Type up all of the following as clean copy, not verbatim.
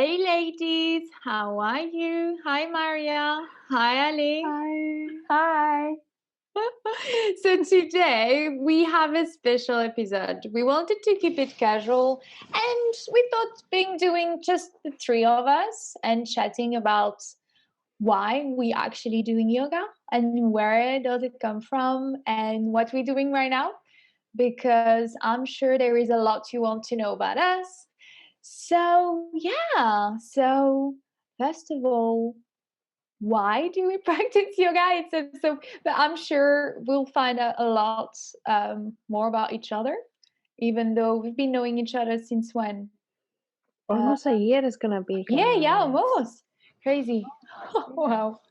Hey ladies, how are you? Hi Maria. Hi Ali. Hi. So today we have a special episode. We wanted to keep it casual and we thought being doing just the three of us and chatting about why we actually doing yoga and where does it come from and what we're doing right now, because I'm sure there is a lot you want to know about us. So first of all, why do we practice yoga? But I'm sure we'll find out a lot more about each other, even though we've been knowing each other since when? Almost a year is gonna be. Yeah, almost. Crazy. Wow.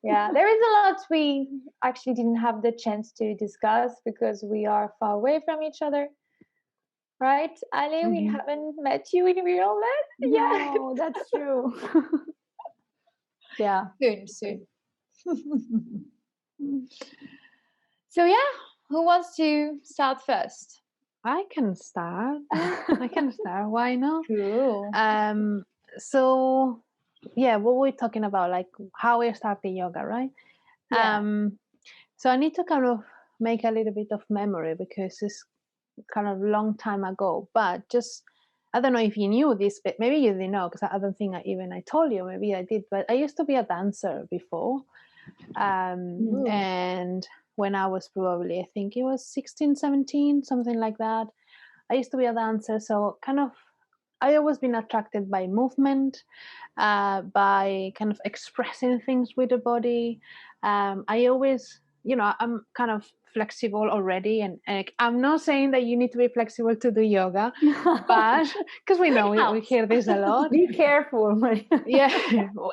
Yeah, there is a lot we actually didn't have the chance to discuss because we are far away from each other. Right, Ali? We haven't met you in real life. No, that's true. Yeah. Soon. So who wants to start first? I can start. Why not? Cool. So what we're talking about, like how we started yoga, right? Yeah. So I need to kind of make a little bit of memory because it's kind of long time ago. But just I don't know if you knew this, but maybe you didn't know because I don't think I told you. Maybe I did, but I used to be a dancer before. And when I was probably, I think it was 16, 17, something like that, I used to be a dancer. So kind of, I always been attracted by movement, by kind of expressing things with the body. I always, I'm kind of flexible already. And I'm not saying that you need to be flexible to do yoga, but because we know we hear this a lot. Be careful. Yeah,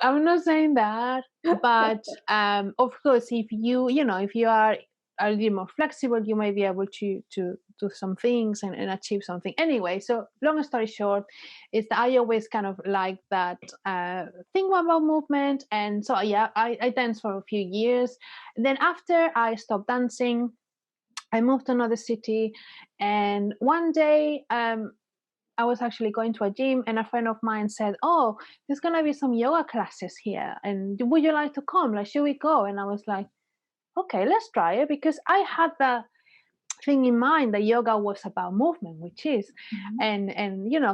I'm not saying that, but of course, if you are a little more flexible, you may be able to do some things and achieve something. Anyway, so long story short, is that I always kind of like that thing about movement, and so I danced for a few years. And then after I stopped dancing, I moved to another city, and one day I was actually going to a gym, and a friend of mine said, "Oh, there's gonna be some yoga classes here, and would you like to come? Like, should we go?" And I was like, "Okay, let's try it," because I had the thing in mind that yoga was about movement, which is, and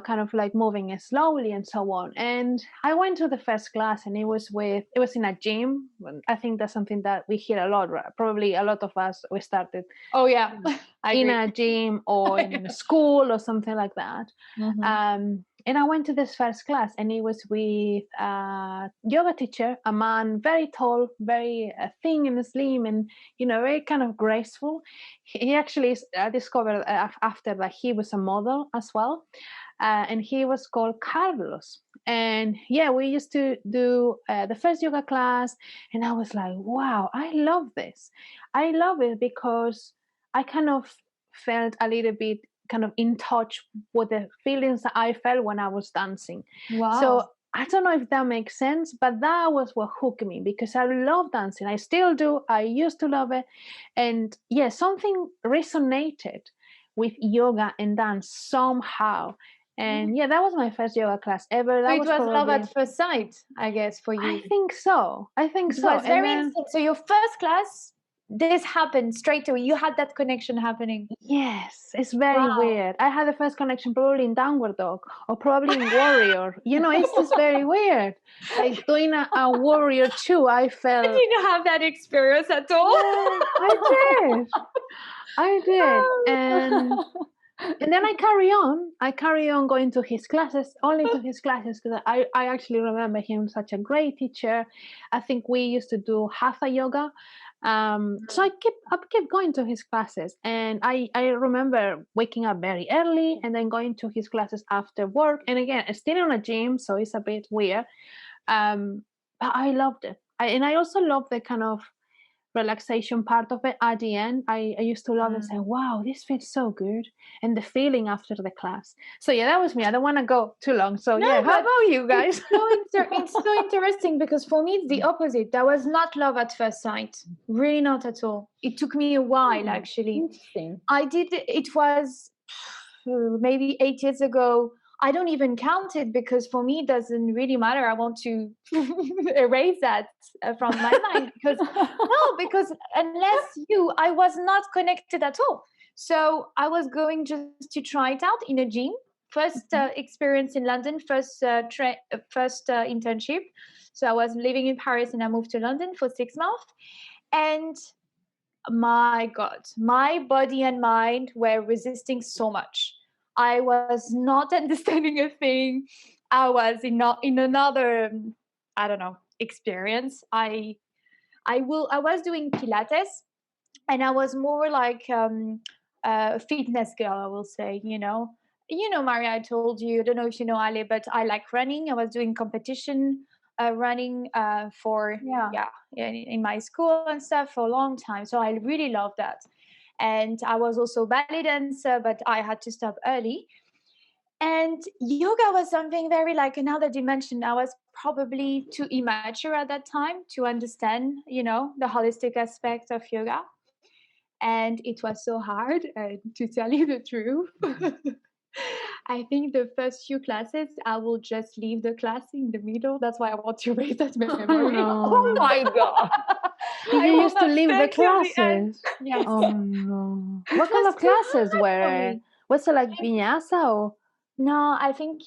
kind of like moving it slowly and so on. And I went to the first class, and it was in a gym. I think that's something that we hear a lot, right? Probably a lot of us, we started in a gym or in a school or something like that. And I went to this first class, and it was with a yoga teacher, a man, very tall, very thin and slim, and very kind of graceful. He actually discovered after that he was a model as well, and he was called Carlos. And we used to do the first yoga class, and I was like, wow, I love this. I love it because I kind of felt a little bit kind of in touch with the feelings that I felt when I was dancing. Wow. So I don't know if that makes sense, but that was what hooked me because I love dancing. I still do. I used to love it. And something resonated with yoga and dance somehow. And that was my first yoga class ever. So it was love at first sight, I guess, for you. I think so. It was very interesting. So your first class, this happened straight away. You had that connection happening. Yes, it's very weird. I had the first connection probably in Downward Dog or probably in Warrior. It's just very weird. Like doing a Warrior too, I felt. I didn't have that experience at all. Yeah, I did. And then I carry on going to his classes, only to his classes, because I actually remember him such a great teacher. I think we used to do hatha yoga. So I kept going to his classes, and I remember waking up very early and then going to his classes after work. And again, still in a gym, so it's a bit weird. But I loved it. I also love the kind of relaxation part of it at the end. I used to love and say, wow, this feels so good, and the feeling after the class. So that was me. I don't want to go too long. So how about you guys? It's so interesting because for me it's the opposite. That was not love at first sight, really not at all. It took me a while actually. Interesting. I did. It was maybe 8 years ago. I don't even count it because for me, it doesn't really matter. I want to erase that from my mind because unless I was not connected at all. So I was going just to try it out in a gym. First experience in London, first internship. So I was living in Paris and I moved to London for 6 months. And my God, my body and mind were resisting so much. I was not understanding a thing. I was in another, I don't know, experience. I was doing Pilates, and I was more like a fitness girl, I will say. Maria, I told you. I don't know if you know Ale, but I like running. I was doing competition running for in my school and stuff for a long time. So I really love that. And I was also ballet dancer, but I had to stop early. And yoga was something very like another dimension. I was probably too immature at that time to understand, the holistic aspect of yoga. And it was so hard. And to tell you the truth, I think the first few classes, I will just leave the class in the middle. That's why I want to raise that memory. No. Oh my God. You used to leave the classes. Yes. Oh no. What kind of classes were? Was it like vinyasa or? No, I think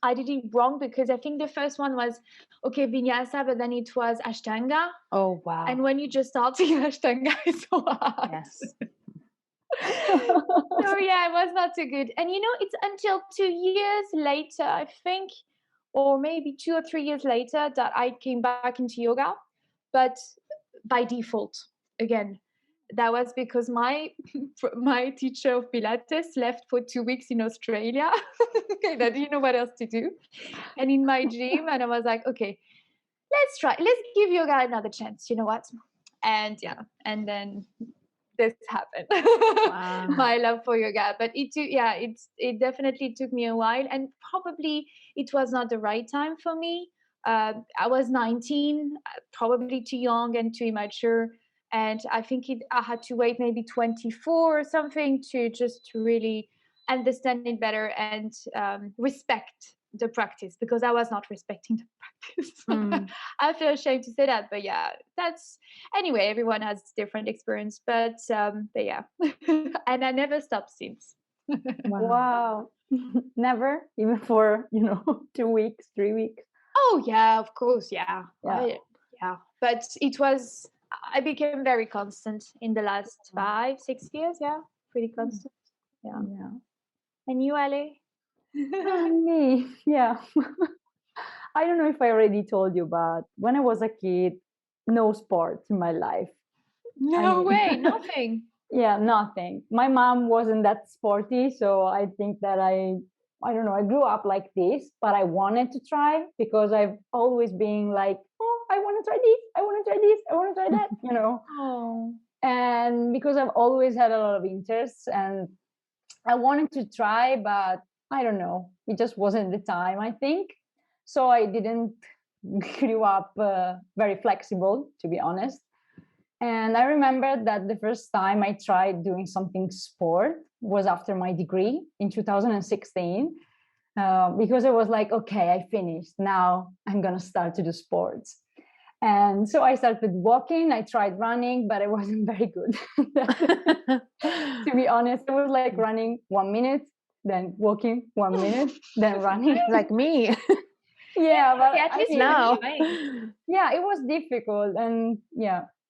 I did it wrong because I think the first one was vinyasa, but then it was ashtanga. Oh wow. And when you just start to ashtanga, it's so hard. Yes. So yeah, it was not so good. And it's until 2 years later, I think, or maybe 2 or 3 years later, that I came back into yoga, but by default again. That was because my teacher of Pilates left for 2 weeks in Australia. I didn't know what else to do. And in my gym, and I was like, okay, let's give yoga another chance. You know what? And and then this happened. Wow. My love for yoga. But it definitely took me a while, and probably it was not the right time for me. I was 19, probably too young and too immature. And I think I had to wait maybe 24 or something to really understand it better and respect the practice, because I was not respecting the practice. I feel ashamed to say that, but that's anyway. Everyone has different experience, but yeah, and I never stopped since. Wow. Never, even for 2 weeks, 3 weeks. Oh yeah, of course, yeah. But I became very constant in the last 5-6 years. Yeah, pretty constant. Yeah. And you, Ale? Me, yeah. I don't know if I already told you, but when I was a kid, no sports in my life. No way, nothing. Yeah, nothing. My mom wasn't that sporty, so I think that I don't know, I grew up like this, but I wanted to try because I've always been like, oh, I want to try this, I want to try this, I want to try that, Oh. And because I've always had a lot of interests and I wanted to try, but I don't know, it just wasn't the time, I think. So I didn't grew up very flexible, to be honest. And I remember that the first time I tried doing something sport was after my degree in 2016, because I was like, okay, I finished. Now I'm going to start to do sports. And so I started walking. I tried running, but I wasn't very good. To be honest, it was like running 1 minute, then walking 1 minute, then running. Like me. Yeah, but at least now. Yeah, it was difficult. And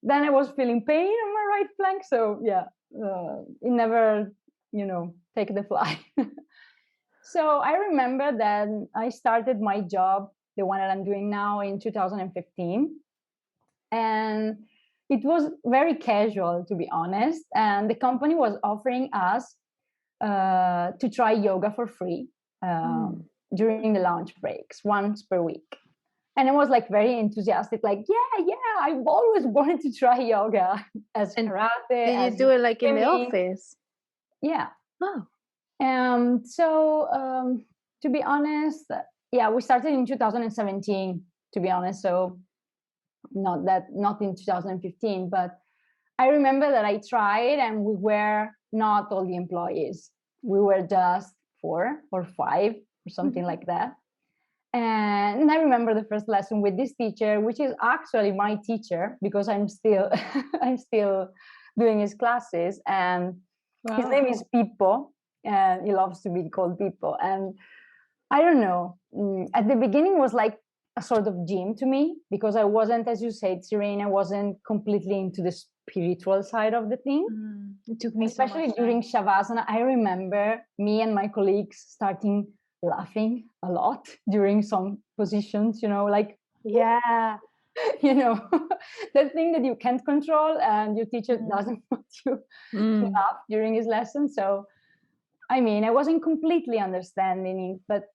then I was feeling pain on my right flank. So it never, take the fly. So I remember that I started my job, the one that I'm doing now, in 2015. And it was very casual, to be honest. And the company was offering us to try yoga for free during the lunch breaks, once per week. And I was like very enthusiastic, like, I've always wanted to try yoga as karate. Did you do it like in the office? Yeah. Oh. So to be honest, we started in 2017, to be honest. So not in 2015, but I remember that I tried and we were not all the employees. We were just 4 or 5 or something like that. And I remember the first lesson with this teacher, which is actually my teacher, because I'm still I'm still doing his classes. And his name is Pippo, and he loves to be called Pippo. And I don't know, at the beginning was like a sort of gym to me, because I wasn't, as you said, Serene, I wasn't completely into the spiritual side of the thing. It took me Especially so much during time. Shavasana. I remember me and my colleagues starting laughing a lot during some positions, like, Yeah. that thing that you can't control, and your teacher doesn't want you to Mm. laugh during his lesson. So, I mean, I wasn't completely understanding it, but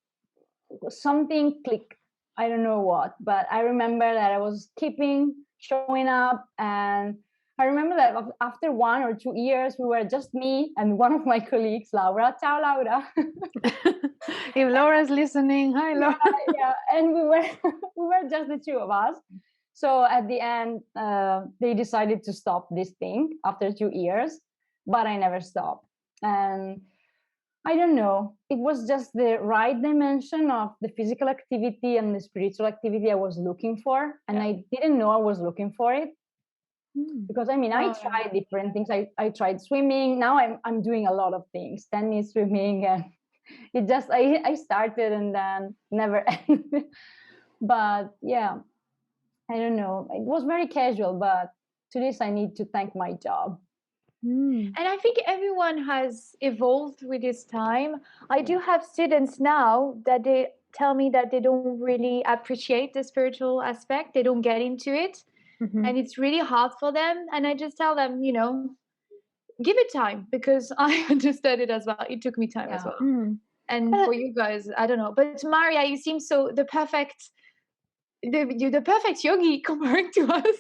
something clicked. I don't know what, but I remember that I was keeping showing up. And I remember that after 1 or 2 years, we were just me and one of my colleagues, Laura. Ciao, Laura. If Laura's listening, hi, Laura. Yeah, and we were just the two of us. So at the end, they decided to stop this thing after 2 years, but I never stopped. And I don't know, it was just the right dimension of the physical activity and the spiritual activity I was looking for. And I didn't know I was looking for it, because I mean, I tried different things. I tried swimming. Now I'm doing a lot of things, tennis, swimming, and it just, I started and then never ended. But yeah, I don't know. It was very casual, but to this I need to thank my job. And I think everyone has evolved with this time. I do have students now that they tell me that they don't really appreciate the spiritual aspect, they don't get into it, and it's really hard for them. And I just tell them, give it time, because I understood it as well. It took me time as well. And for you guys, I don't know. But Maria, you seem so the perfect yogi comparing to us.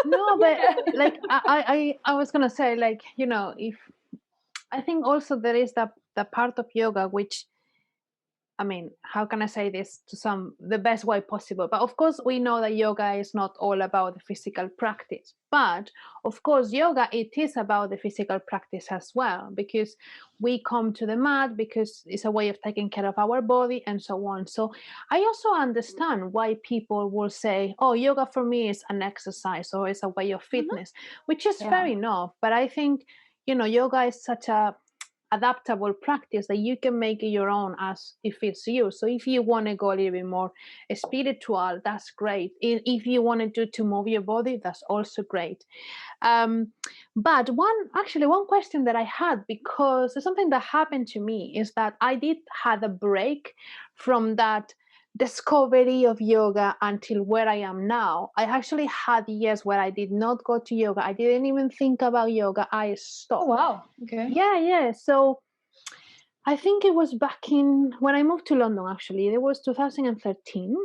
No, but like I was gonna say, like, if I think also there is the part of yoga which, I mean, how can I say this the best way possible? But of course, we know that yoga is not all about the physical practice. But of course, yoga, it is about the physical practice as well, because we come to the mat because it's a way of taking care of our body and so on. So I also understand why people will say, oh, yoga for me is an exercise or it's a way of fitness, which is fair enough. But I think, yoga is such a adaptable practice that you can make it your own as it fits you. So if you want to go a little bit more spiritual, that's great. If you want to do to move your body, that's also great. But one question that I had, because something that happened to me, is that I did had a break from that discovery of yoga until where I am now. I actually had years where I did not go to yoga. I didn't even think about yoga. I stopped. Oh, wow. Okay. Yeah. So I think it was back when I moved to London, actually. It was 2013.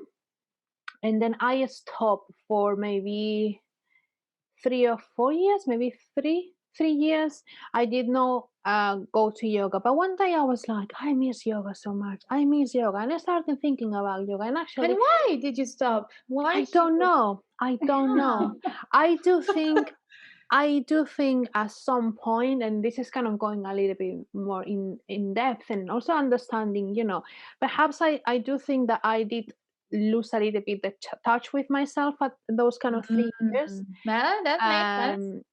And then I stopped for maybe 3 or 4 years, maybe three years. I did not go to yoga. But one day I was like, I miss yoga so much. I miss yoga. And I started thinking about yoga. And actually, and why did you stop? Why? I don't know. I do think at some point, and this is kind of going a little bit more in depth and also understanding, perhaps I do think that I did lose a little bit the touch with myself at those kind of 3 years. Yeah, that makes sense.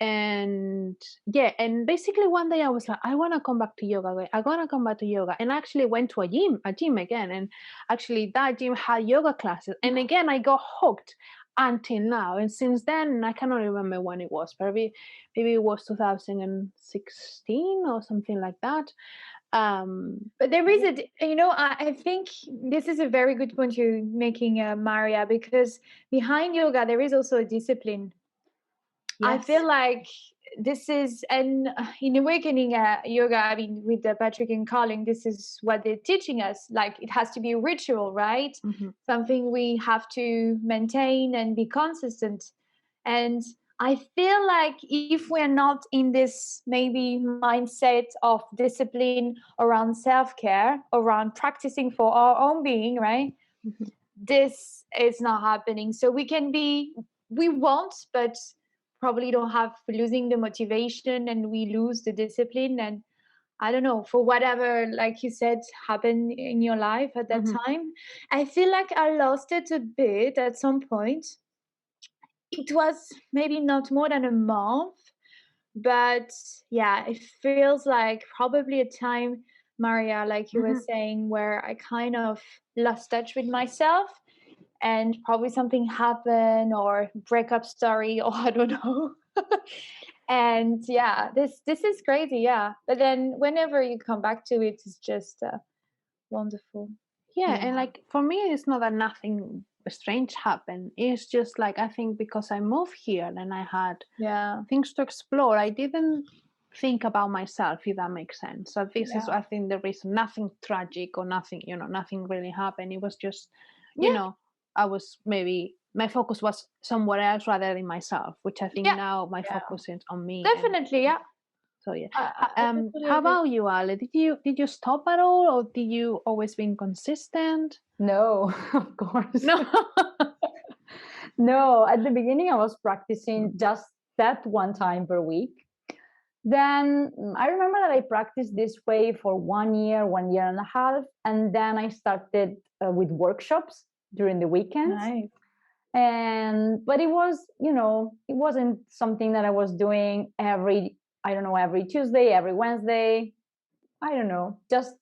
And yeah, and basically one day I was like, I want to come back to yoga. I want to come back to yoga. And I actually went to a gym again. And actually that gym had yoga classes. And again, I got hooked until now. And since then, I cannot remember when it was. Maybe it was 2016 or something like that. But there is I think this is a very good point you're making, Maria, because behind yoga, there is also a discipline. Yes. I feel like this is, and in Awakening Yoga, I mean, with Patrick and Colin, this is what they're teaching us. Like, it has to be a ritual, right? Something we have to maintain and be consistent. And I feel like if we're not in this maybe mindset of discipline around self-care, around practicing for our own being, right? This is not happening. So we won't, but probably don't have losing the motivation, and we lose the discipline. And I don't know, for whatever, like you said, happened in your life at that time. I feel like I lost it a bit at some point. It was maybe not more than a month, but yeah, it feels like probably a time, Maria, like you were saying, where I kind of lost touch with myself, and probably something happened or breakup story, or I don't know. And yeah, this is crazy, yeah. But then whenever you come back to it, it's just wonderful. Yeah, and like for me, it's not that nothing strange happened. It's just like, I think because I moved here and I had things to explore, I didn't think about myself, if that makes sense. So this is, I think, the reason. Nothing tragic or nothing, nothing really happened. It was just, you know, I was maybe, my focus was somewhere else rather than myself, which I think now my focus is on me. Definitely, yeah. So yeah. How about you, Ale? Did you stop at all, or did you always been consistent? No, of course. No. No, at the beginning I was practicing just that one time per week. Then I remember that I practiced this way for 1 year, 1.5 years, and then I started with workshops during the weekends. Nice. But it was, it wasn't something that I was doing every Tuesday, every Wednesday. I don't know. Just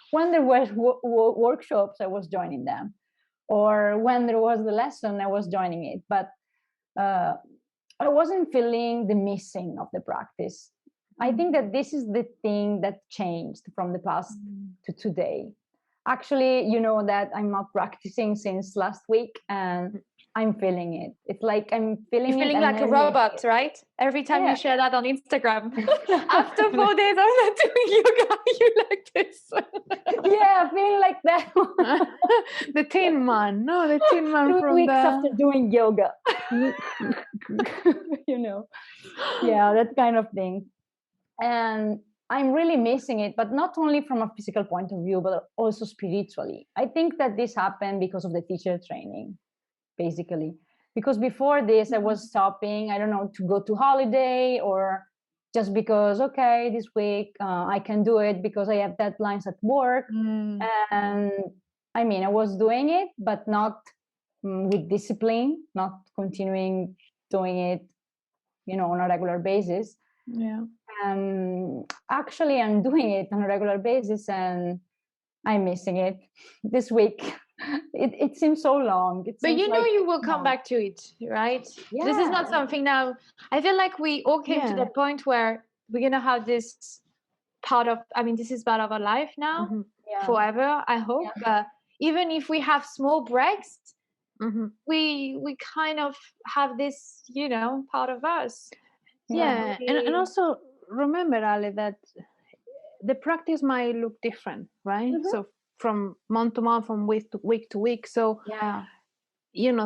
when there were workshops, I was joining them, or when there was the lesson, I was joining it. But I wasn't feeling the missing of the practice. I think that this is the thing that changed from the past to today. Actually, you know that I'm not practicing since last week, and I'm feeling it. It's like I'm feeling You're it. feeling like a robot, right? Every time you share that on Instagram. After 4 days, I'm not doing yoga. You like this? Yeah, feeling like that. The Tin Man. No, the Tin Man 2 from weeks after doing yoga. Yeah, that kind of thing. And I'm really missing it, but not only from a physical point of view, but also spiritually. I think that this happened because of the teacher training, basically. Because before this, I was stopping, I don't know, to go to holiday, or just because, okay, this week I can do it because I have deadlines at work. And I mean, I was doing it, but not with discipline, not continuing doing it, on a regular basis. Yeah. Actually, I'm doing it on a regular basis, and I'm missing it this week. It seems so long. But you will come back to it, right? Yeah. This is not something now. I feel like we all came to the point where we're going to have this this is part of our life now, forever, I hope. But even if we have small breaks, we kind of have this, part of us. Yeah. And also remember, Ale, that the practice might look different, right? So from month to month, from week to week. So,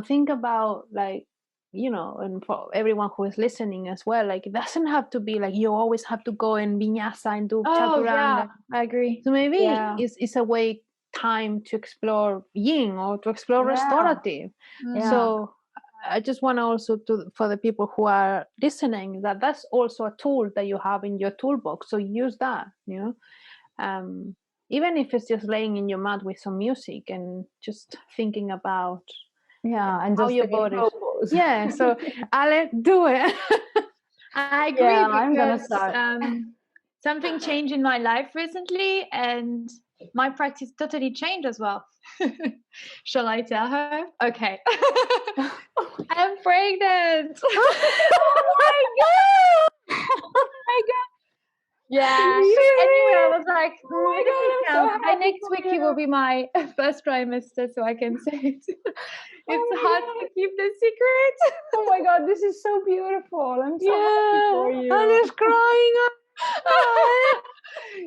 think about and for everyone who is listening as well, like it doesn't have to be like you always have to go and vinyasa and do chaturanga. I agree. So maybe it's a way time to explore yin or to explore restorative. So I just want also for the people who are listening, that's also a tool that you have in your toolbox. So use that, even if it's just laying in your mat with some music and just thinking about and how just your body. So Ale, do it. I agree. I'm gonna start. Something changed in my life recently, and my practice totally changed as well. Shall I tell her? Okay. I'm pregnant. Oh my god! Oh my god! Yeah. Anyway, I was like, so next week it will be my first trimester, so I can say it. It's hard to keep the secret. Oh my god, this is so beautiful. I'm so happy for you. I'm just crying.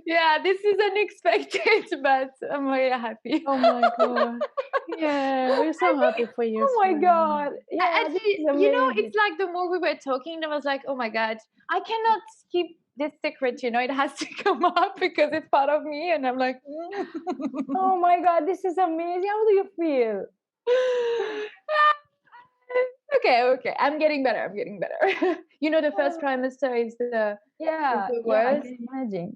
Yeah, this is unexpected, but I'm very happy. Oh my god. Yeah, we're so happy for you. Oh my god. Yeah, it's like the more we were talking, I was like, oh my god, I cannot keep this secret, it has to come up because it's part of me. And I'm like, oh my god, this is amazing. How do you feel? Okay, I'm getting better. The first trimester is the worst. I can imagine.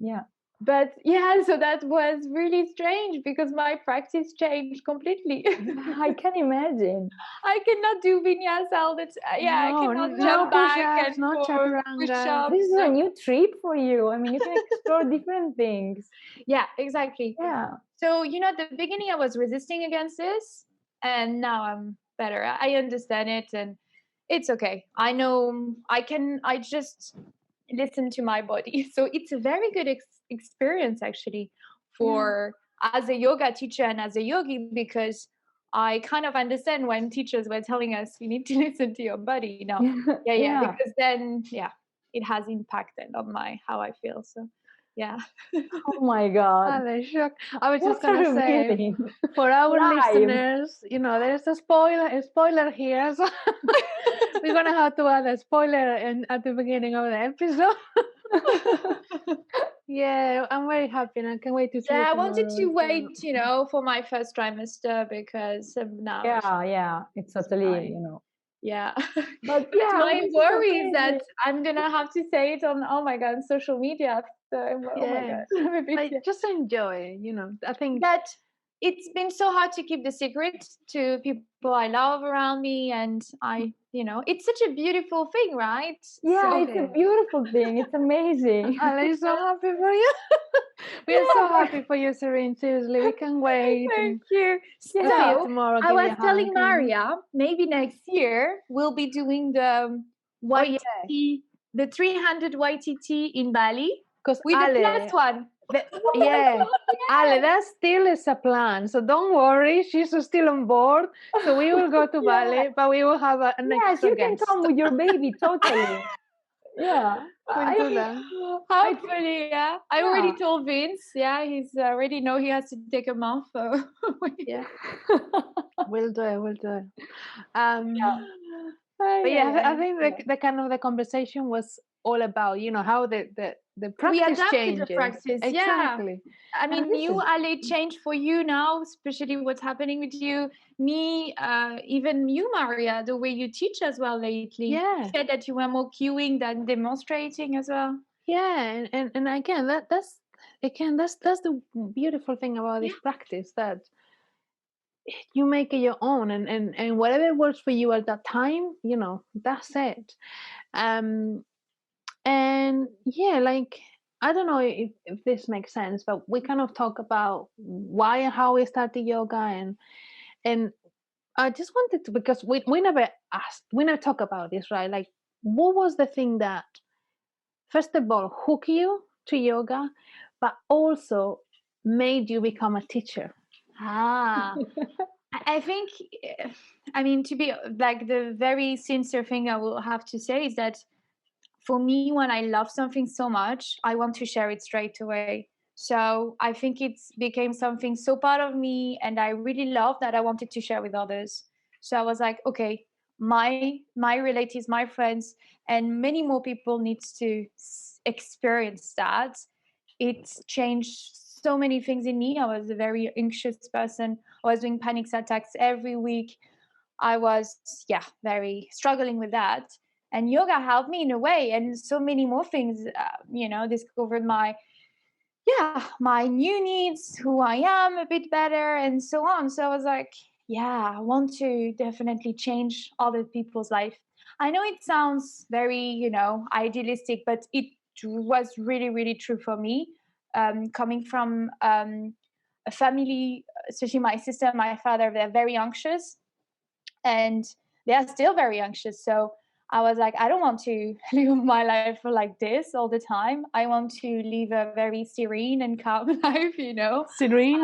But yeah, so that was really strange because my practice changed completely. I can imagine. I cannot do vinyasa all the time. Yeah, I No, cannot no jump back push-ups, and no forth, chaturanga. push-ups. This is a new trip for you. I mean, you can explore different things. Yeah, exactly. Yeah. So, at the beginning I was resisting against this, and now I'm better. I understand it, and it's okay. I know I just listen to my body. So it's a very good experience actually for as a yoga teacher and as a yogi, because I kind of understand when teachers were telling us you need to listen to your body. Yeah, because then it has impacted on my how I feel. So yeah. Oh my God. Ale, shock. I was just What gonna a say, feeling. for our Live. listeners, there's a spoiler here. So we're gonna have to add a spoiler at the beginning of the episode. Yeah, I'm very happy and I can't wait to see Yeah, it I wanted tomorrow. to So- wait, for my first trimester because now Yeah, it's totally, fine. Yeah. But But yeah, my this is worry is that amazing. I'm gonna have to say it on, oh my God, on social media after. Oh my Yeah. God. I'm a bit Like, just enjoy it, I think. But it's been so hard to keep the secret to people I love around me, and it's such a beautiful thing, right? Yeah, So it's a beautiful thing. It's amazing. I'm so happy for you. We are so happy for you, Serene. Seriously, we can wait thank you. and see you So tomorrow. I Give was you a telling hug. Maria, maybe next year we'll be doing the YTT, the 300 YTT in Bali Because with the plus one. yeah, Ale, that still is a plan. So don't worry, she's still on board. So we will go to Bali, but we will have an Yes, extra you can guest. come with your baby, totally. Yeah. We'll do that. Hopefully, yeah. I already Yeah. told Vince. Yeah, he's already know he has to take a month. So Yeah, we'll do it. We'll do it. Ay, But yeah, ay, I think the kind of the conversation was all about how the we practice adapted changes. the practice. Yeah. Exactly. I mean, this you, is- Ali, changed for you now, especially what's happening with you. Me, even you, Maria, the way you teach as well lately. Yeah. You said that you were more cueing than demonstrating as well. Yeah, and again, that's the beautiful thing about this practice, that you make it your own, and whatever works for you at that time, that's it. And yeah, like, I don't know if this makes sense, but we kind of talk about why and how we started yoga, and I just wanted to, because we never talk about this, right? Like, what was the thing that first of all hook you to yoga, but also made you become a teacher? I think, I mean, to be like, the very sincere thing I will have to say is that for me, when I love something so much, I want to share it straight away. So I think it's became something so part of me, and I really love that I wanted to share with others. So I was like, okay, my relatives, my friends, and many more people needs to experience that. It's changed so many things in me. I was a very anxious person. I was doing panic attacks every week. I was, very struggling with that. And yoga helped me in a way, and so many more things, discovered my new needs, who I am a bit better, and so on. So I was like, I want to definitely change other people's life. I know it sounds very, idealistic, but it was really, really true for me. Coming from a family, especially my sister and my father, they're very anxious, and they are still very anxious. So I was like, I don't want to live my life like this all the time. I want to live a very serene and calm life, Serene.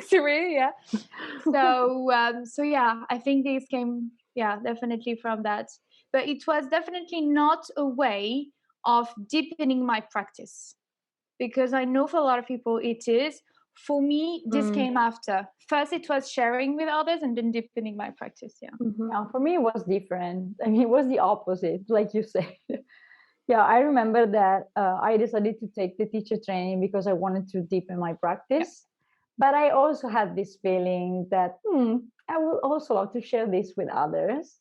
Serene, yeah. So yeah, I think this came, definitely from that. But it was definitely not a way of deepening my practice, because I know for a lot of people it is. For me, this came after. First, it was sharing with others, and then deepening my practice. Yeah. Yeah, for me, it was different. I mean, it was the opposite, like you said. Yeah, I remember that I decided to take the teacher training because I wanted to deepen my practice. But I also had this feeling that I would also love to share this with others.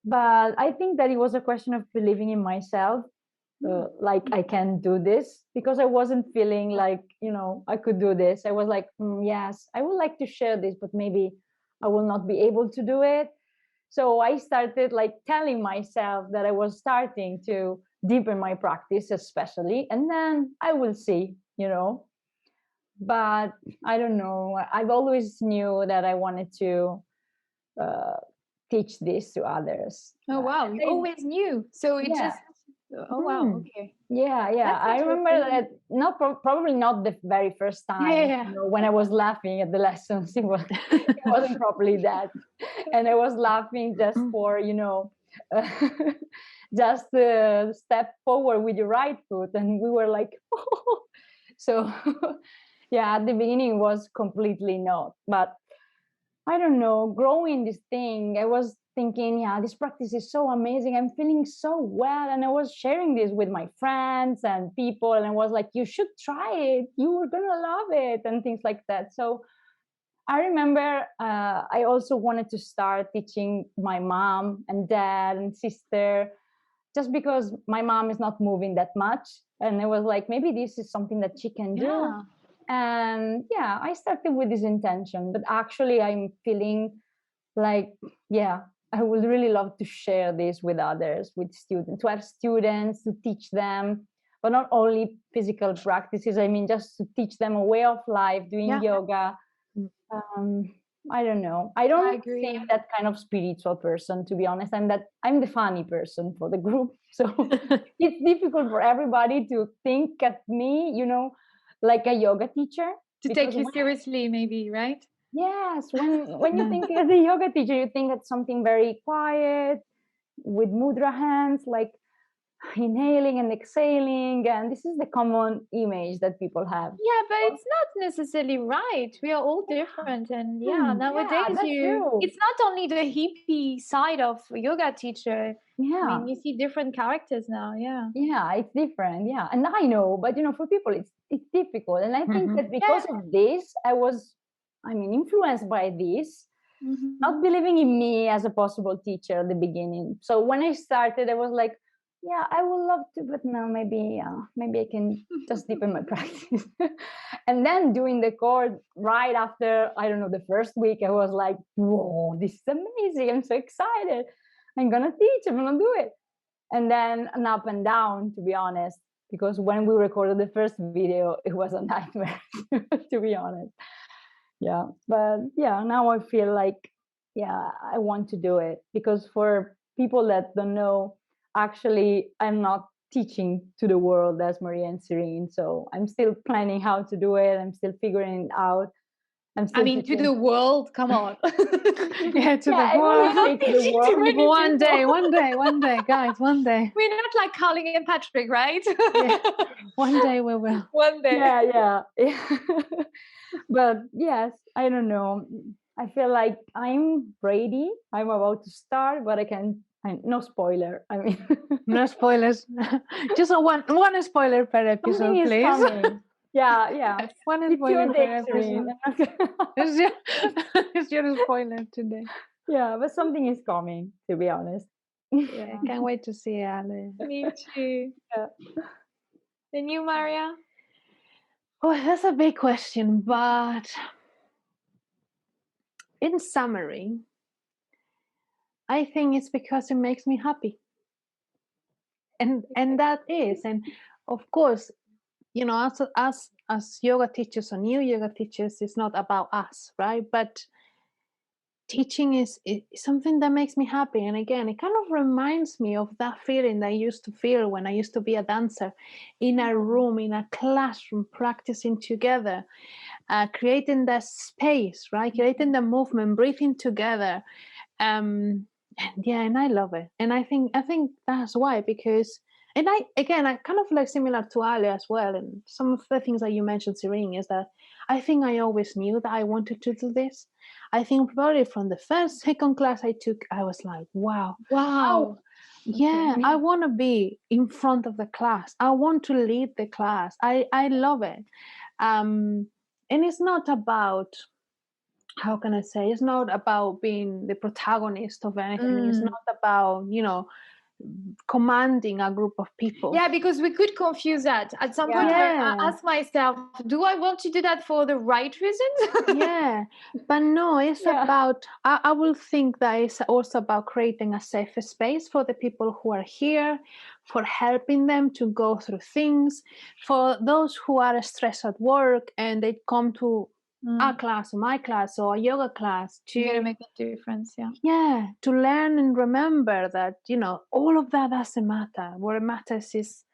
But I think that it was a question of believing in myself, like I can do this, because I wasn't feeling like, I could do this. I was like, yes, I would like to share this, but maybe I will not be able to do it. So I started like telling myself that I was starting to deepen my practice, especially, and then I will see, But I don't know. I've always knew that I wanted to uh, teach this to others. Oh wow, you always knew. So it Yeah. just. Oh wow. Okay. Yeah. That's I remember interesting. that probably not the very first time. Yeah. When I was laughing at the lessons, it wasn't properly that, and I was laughing just for just step forward with your right foot, and we were like, so yeah. At the beginning, it was completely not, but I don't know, growing this thing, I was thinking, yeah, this practice is so amazing. I'm feeling so well. And I was sharing this with my friends and people. And I was like, you should try it. You are going to love it. And things like that. So I remember I also wanted to start teaching my mom and dad and sister, just because my mom is not moving that much. And I was like, maybe this is something that she can do. Yeah. And yeah, I started with this intention, but actually I'm feeling like, yeah, I would really love to share this with others, with students, to have students, to teach them, but not only physical practices. I mean, just to teach them a way of life, doing yoga. I don't know. I don't think that kind of spiritual person, to be honest. I'm the funny person for the group. So it's difficult for everybody to think at me, like a yoga teacher. To take you seriously, maybe, right? Yes. When you think as a yoga teacher, you think it's something very quiet with mudra hands, like inhaling and exhaling, and this is the common image that people have. Yeah, but it's not necessarily right. We are all different, and nowadays it's not only the hippie side of yoga teacher. I mean, you see different characters now. Yeah, it's different. Yeah, and I know, but for people it's difficult, and I think that because of this, I was, influenced by this. Not believing in me as a possible teacher at the beginning. So when I started, I was like, yeah, I would love to, but now maybe I can just deepen my practice. And then doing the course right after, I don't know, the first week, I was like, whoa, this is amazing. I'm so excited. I'm going to teach, I'm going to do it. And then an up and down, to be honest, because when we recorded the first video, it was a nightmare, to be honest. Yeah, but yeah, now I feel like, yeah, I want to do it, because for people that don't know, actually, I'm not teaching to the world as Maria and Serene. So I'm still planning how to do it. I'm still figuring it out. To the world, come on. Yeah, to the world. One day, guys, one day. We're not like Carly and Patrick, right? Yeah. One day we will. One day. Yeah. But yes, I don't know. I feel like I'm ready. I'm about to start, but no spoiler. No spoilers. Just one spoiler per episode, please. Coming. Yeah. One spoiler per episode. It's your spoiler today. Yeah, but something is coming, to be honest. Yeah, I can't wait to see it, Ale. Me too. Yeah. And you, Maria? Oh, that's a big question, but in summary, I think it's because it makes me happy. And that is, and of course, as yoga teachers or new yoga teachers, it's not about us, right? But teaching is something that makes me happy. And again, it kind of reminds me of that feeling that I used to feel when I used to be a dancer in a room, in a classroom, practicing together, creating that space, right? Creating the movement, breathing together. And I love it. And I think that's why, because, and I kind of like similar to Ali as well. And some of the things that you mentioned, Serene, is that I think I always knew that I wanted to do this. I think probably from the second class I took, I was like, wow. Yeah, I want to be in front of the class. I want to lead the class. I love it. And it's not about, how can I say, it's not about being the protagonist of anything. It's not about, commanding a group of people. Yeah, because we could confuse that. At some point, I ask myself, do I want to do that for the right reasons? Yeah, but no, it's about, I will think that it's also about creating a safe space for the people who are here, for helping them to go through things, for those who are stressed at work and they come to a class, my class, or a yoga class to make a difference. Yeah, to learn and remember that, all of that doesn't matter. What matters is,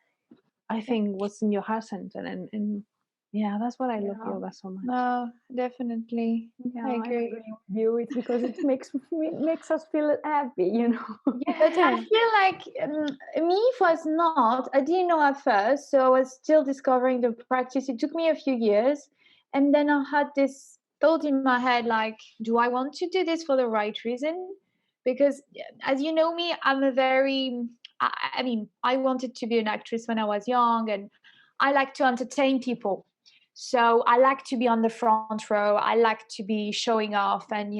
I think, what's in your heart center, and yeah, that's what I love yoga so much. No, definitely. I agree with you. It's because it makes us feel happy, Yeah, but I feel like me, it was not. I didn't know at first, so I was still discovering the practice. It took me a few years, and then I had this thought in my head, like, do I want to do this for the right reason? Because, as you know me, I'm a very. I mean, I wanted to be an actress when I was young, and I like to entertain people. So I like to be on the front row. I like to be showing off, and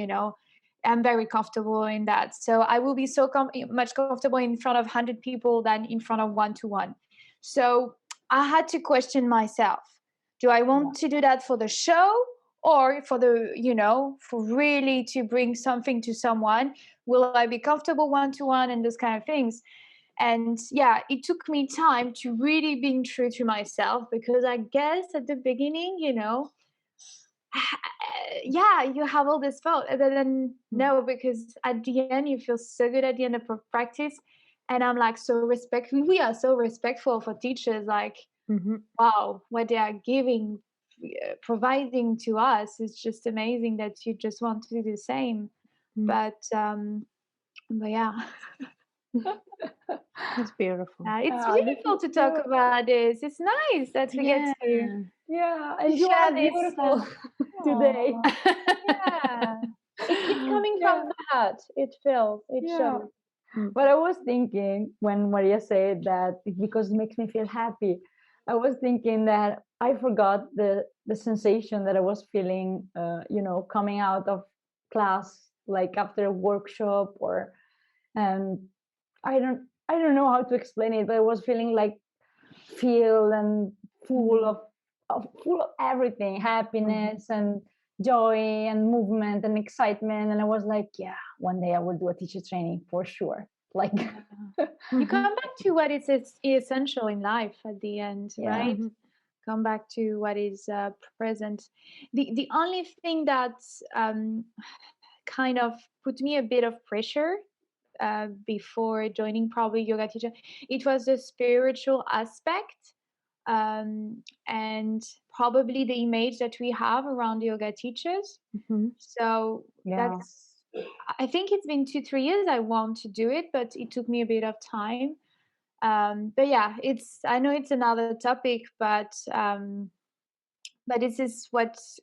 I'm very comfortable in that. So I will be so much comfortable in front of 100 people than in front of one-to-one. So I had to question myself. Do I want to do that for the show, or for for really to bring something to someone? Will I be comfortable one-to-one and those kind of things? And it took me time to really being true to myself, because I guess at the beginning, you have all this thought, and then no, because at the end you feel so good at the end of practice. And I'm like, so respectful. We are so respectful for teachers, like, wow, what they are giving, providing to us is just amazing, that you just want to do the same. But yeah. It's beautiful. It's beautiful to talk about this. It's nice that we get to and you are beautiful today. It's coming from the heart. It feels, it shows. But I was thinking, when Maria said that, because it makes me feel happy, I was thinking that I forgot the sensation that I was feeling, coming out of class, like after a workshop, and I don't know how to explain it, but I was feeling like filled and full of everything, happiness and joy and movement and excitement. And I was like, one day I will do a teacher training for sure. Like, you come back to what is essential in life at the end, right? Come back to what is present. The only thing that kind of put me a bit of pressure before joining probably yoga teacher, it was the spiritual aspect, and probably the image that we have around yoga teachers. So that's, I think it's been 2-3 years I want to do it, but it took me a bit of time. But I know it's another topic, but this is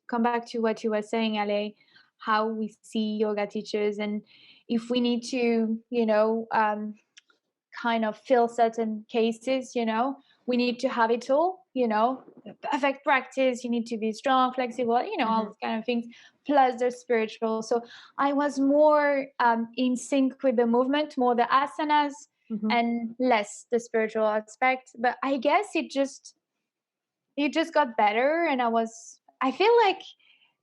come back to what you were saying, Ale, how we see yoga teachers, and if we need to, kind of fill certain cases, we need to have it all, perfect practice, you need to be strong, flexible, all those kind of things, plus the spiritual. So I was more in sync with the movement, more the asanas, and less the spiritual aspect. But I guess it just got better, and I feel like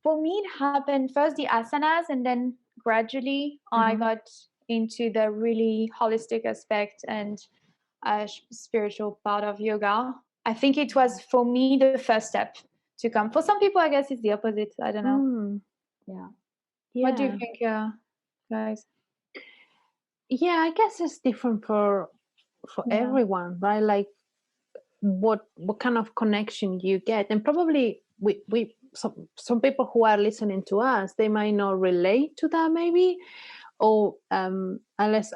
for me it happened first the asanas, and then gradually I got into the really holistic aspect and spiritual part of yoga. I think it was for me the first step to come. For some people, I guess it's the opposite. I don't know. What do you think, guys? Yeah, I guess it's different for everyone, right? Like what kind of connection you get, and probably we some people who are listening to us, they might not relate to that, maybe. Or unless,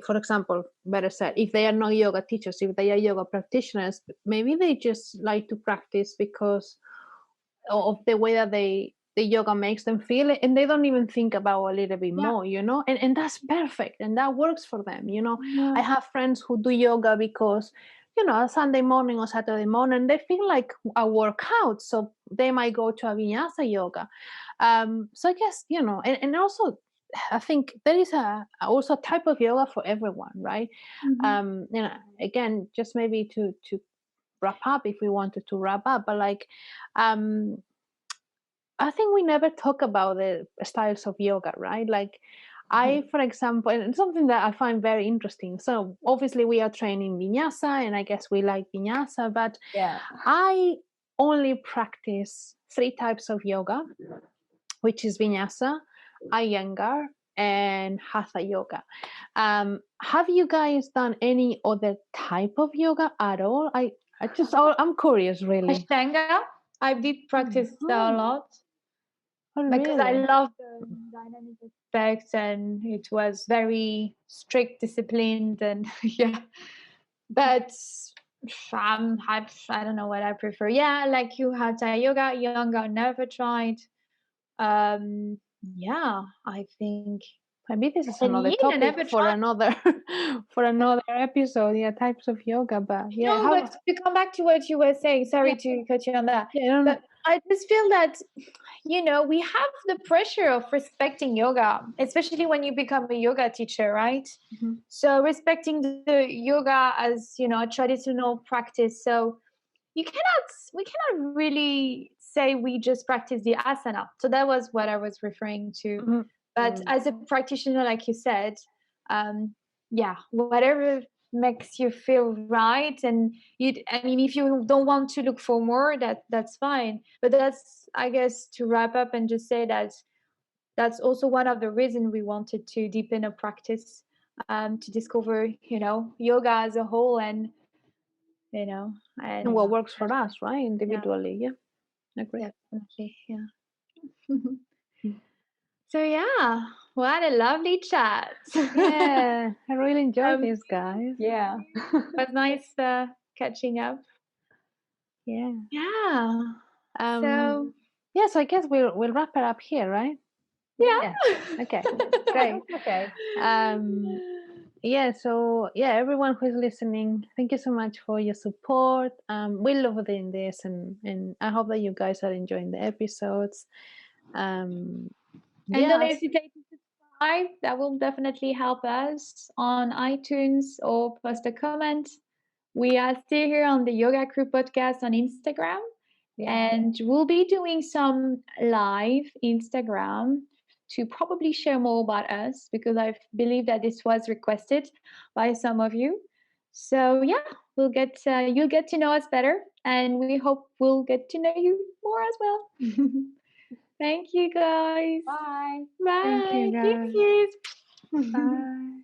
for example, better said, if they are not yoga teachers, if they are yoga practitioners, maybe they just like to practice because of the way that the yoga makes them feel, and they don't even think about a little bit more, and that's perfect, and that works for them. I have friends who do yoga because, a Sunday morning or Saturday morning, they feel like a workout, so they might go to a vinyasa yoga. So I guess, and also I think there is also a type of yoga for everyone, right? Again, just maybe to wrap up, if we wanted to wrap up, but like, I think we never talk about the styles of yoga, right? Like, I, for example, and something that I find very interesting. So obviously we are training vinyasa, and I guess we like vinyasa, but I only practice 3 types of yoga, which is vinyasa, Iyengar, and hatha yoga. Have you guys done any other type of yoga at all? I'm curious, really. Ashtanga, I did practice that a lot. Because I love the dynamic aspects, and it was very strict, disciplined, and But I don't know what I prefer. Yeah, like you, hatha yoga, yoga, never tried. Yeah, I think maybe this is another topic for another for another episode. Yeah, types of yoga, but yeah. No, but to come back to what you were saying, sorry to cut you on that. But I just feel that, we have the pressure of respecting yoga, especially when you become a yoga teacher, right? So respecting the yoga as, a traditional practice. So we cannot really say we just practice the asana. So that was what I was referring to. But as a practitioner, like you said, whatever makes you feel right, and if you don't want to look for more, that's fine. But that's, I guess, to wrap up and just say that that's also one of the reasons we wanted to deepen a practice, to discover yoga as a whole, and what works for us, right, individually. Agree. Definitely. So what a lovely chat. Yeah, I really enjoyed this, guys. Yeah. It was nice catching up. Yeah. So I guess we'll wrap it up here, right? Yeah. Okay. Great. Okay. So everyone who's listening, thank you so much for your support. We love doing this, and I hope that you guys are enjoying the episodes. And don't hesitate to subscribe. That will definitely help us on iTunes, or post a comment. We are still here on the Yoga Crew podcast on Instagram, and we'll be doing some live Instagram to probably share more about us, because I believe that this was requested by some of you. So you'll get to know us better, and we hope we'll get to know you more as well. Thank you, guys. Bye. Bye. Thank you, guys. Bye.